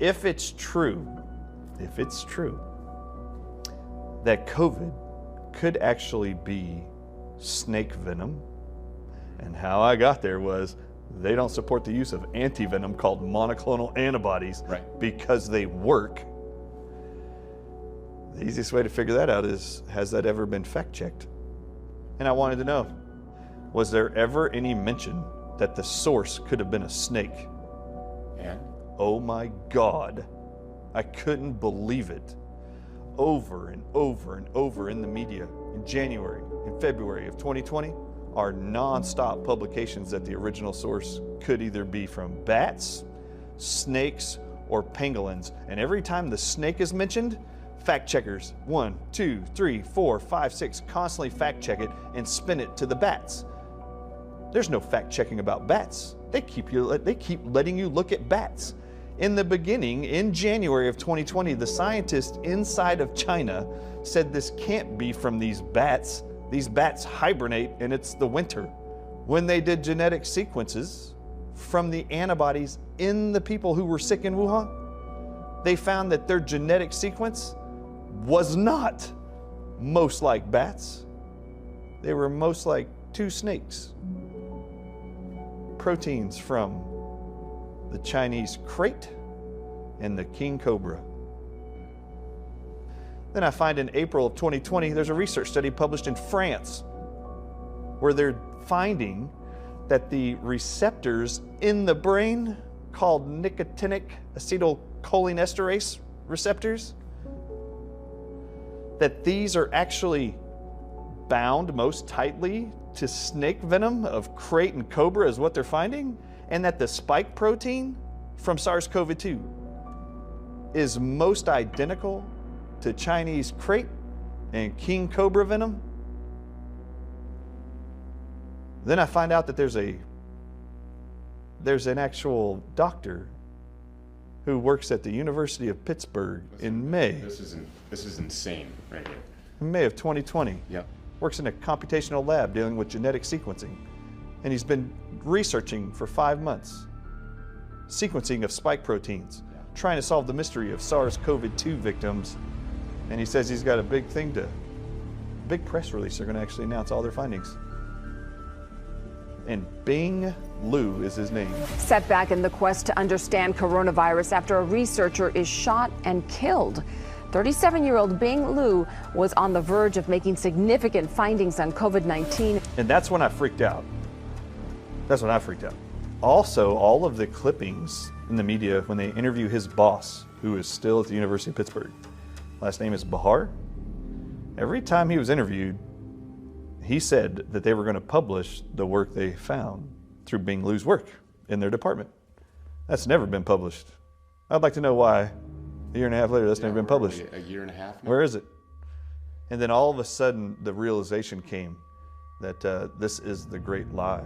if it's true that COVID could actually be snake venom, and how I got there was they don't support the use of antivenom called monoclonal antibodies because they work. The easiest way to figure that out is, has that ever been fact-checked? And I wanted to know, was there ever any mention that the source could have been a snake? And? Oh my God, I couldn't believe it. Over and over and over in the media in January and February of 2020 are non-stop publications that the original source could either be from bats, snakes, or pangolins. And every time the snake is mentioned, fact checkers, 1, 2, 3, 4, 5, 6, constantly fact check it and spin it to the bats. There's no fact checking about bats. They keep letting you look at bats. In the beginning, in January of 2020, the scientists inside of China said this can't be from these bats. These bats hibernate and it's the winter. When they did genetic sequences from the antibodies in the people who were sick in Wuhan, they found that their genetic sequence was not most like bats. They were most like two snakes. Proteins from the Chinese crate and the king cobra. Then I find in April of 2020, there's a research study published in France where they're finding that the receptors in the brain called nicotinic acetylcholinesterase receptors, that these are actually bound most tightly to snake venom of crate and cobra is what they're finding, and that the spike protein from SARS-CoV-2 is most identical to Chinese crate and king cobra venom. Then I find out that there's an actual doctor who works at the University of Pittsburgh in May. This is insane right here. In May of 2020. Yep. Works in a computational lab dealing with genetic sequencing. And he's been researching for 5 months, sequencing of spike proteins, trying to solve the mystery of SARS-CoV-2 victims. And he says he's got a big press release. They're going to actually announce all their findings. And Bing Liu is his name. Setback in the quest to understand coronavirus after a researcher is shot and killed. 37-year-old Bing Liu was on the verge of making significant findings on COVID-19. And that's when I freaked out. That's when I freaked out. Also, all of the clippings in the media when they interview his boss, who is still at the University of Pittsburgh, last name is Bahar. Every time he was interviewed, he said that they were going to publish the work they found through Bing Liu's work in their department. That's never been published. I'd like to know why. A year and a half later, that's never been published. A year and a half now? Where is it? And then all of a sudden, the realization came that this is the great lie.